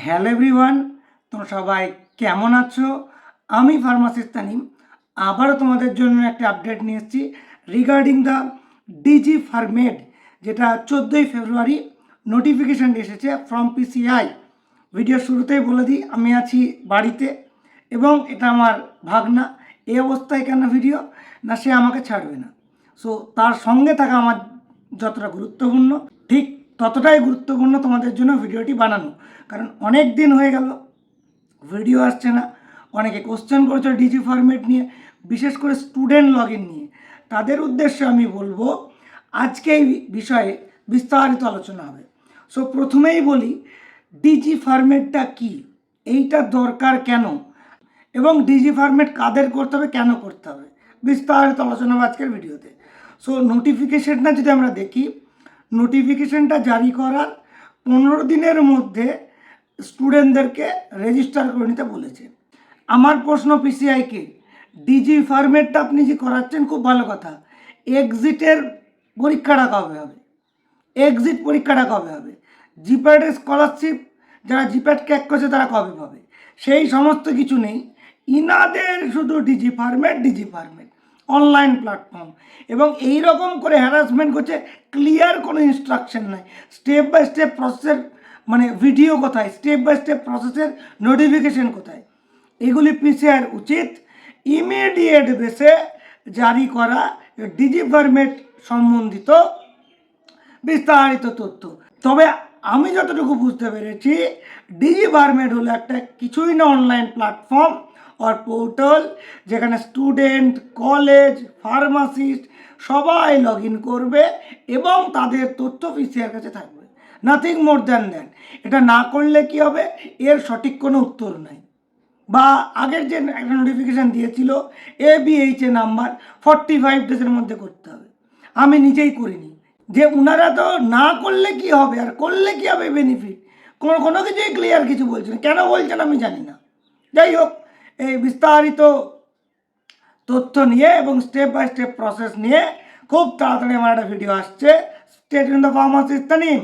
Hello everyone, তোমরা সবাই কেমন আছো? আমি ফার্মাসিস্ট তানিম আবারও তোমাদের জন্য একটা আপডেট নিয়ে এসেছি রিগার্ডিং দ্য ডিজি ফার্মেড, যেটা 14ই ফেব্রুয়ারি নোটিফিকেশান এসেছে ফ্রম পিসিআই। ভিডিও শুরুতেই বলে দিই, আমি আছি বাড়িতে এবং এটা আমার ভাগনা। এই অবস্থায় কেন ভিডিও না, সে আমাকে ছাড়বে না। সো তার সঙ্গে থাকা আমার যতটা গুরুত্বপূর্ণ, ঠিক ততটাই গুরুত্বপূর্ণ তোমাদের জন্য ভিডিওটি বানানো। কারণ অনেক দিন হয়ে গেল ভিডিও আসছে না। অনেকে কোশ্চেন করেছো ডিজি ফরম্যাট নিয়ে, বিশেষ করে স্টুডেন্ট লগ ইন নিয়ে। তাদের উদ্দেশ্যে আমি বলবো আজকে এই বিষয়ে বিস্তারিত আলোচনা হবে। সো প্রথমেই বলি ডিজি ফরম্যাটটা কি, এইটা দরকার কেন, এবং ডিজি ফরম্যাট কাদের করতে হবে, কেন করতে হবে, বিস্তারিত আলোচনা হবে আজকের ভিডিওতে। সো নোটিফিকেশনটা যদি আমরা দেখি, নোটিফিকেশনটা জারি করার 15 দিনের মধ্যে স্টুডেন্টদেরকে রেজিস্টার করে নিতে বলেছে। আমার প্রশ্ন পিসিআইকে, ডিজি ফরম্যাটটা আপনি যে করাচ্ছেন খুব ভালো কথা, এক্সিটের পরীক্ষাটা কবে হবে? এক্সিট পরীক্ষাটা কবে হবে? জিপ্যাডের স্কলারশিপ যারা জিপ্যাড ক্র্যাক করেছে তারা কবে পাবে? সেই সমস্ত কিছু নেই। ইনাদের শুধু ডিজি ফরম্যাট অনলাইন প্ল্যাটফর্ম, এবং এই রকম করে হ্যারাসমেন্ট করছে। ক্লিয়ার কোনো ইনস্ট্রাকশন নাই, স্টেপ বাই স্টেপ প্রসেসের মানে ভিডিও কোথায়, স্টেপ বাই স্টেপ প্রসেসের নোটিফিকেশন কোথায়? এগুলি পিসিআর উচিত ইমিডিয়েট বেসে জারি করা ডিজি ফরম্যাট সম্বন্ধিত বিস্তারিত তথ্য। তবে আমি যতটুকু বুঝতে পেরেছি, ডিজি ফরম্যাট হলো একটা কিছুই না অনলাইন প্ল্যাটফর্ম আর পোর্টাল, যেখানে স্টুডেন্ট, কলেজ, ফার্মাসিস্ট সবাই লগ ইন করবে এবং তাদের তথ্য পিসিআর কাছে থাকবে, নাথিং মোর দ্যান দ্যাট। এটা না করলে কি হবে, এর সঠিক কোনো উত্তর নাই। বা আগের যে একটা নোটিফিকেশান দিয়েছিল ABHA নাম্বার 45 ডেজের মধ্যে করতে হবে, আমি নিজেই করিনি। যে ওনারা তো না করলে কি হবে আর করলে কি হবে বেনিফিট, কোনো কিছুই ক্লিয়ার কিছু বলছেন। কেন বলছেন আমি জানি না। যাই হোক, এই বিস্তারিত তথ্য নিয়ে এবং স্টেপ বাই স্টেপ প্রসেস নিয়ে খুব তাড়াতাড়ি আমার একটা ভিডিও আসছে। Stay tuned the pharmacist Tanim.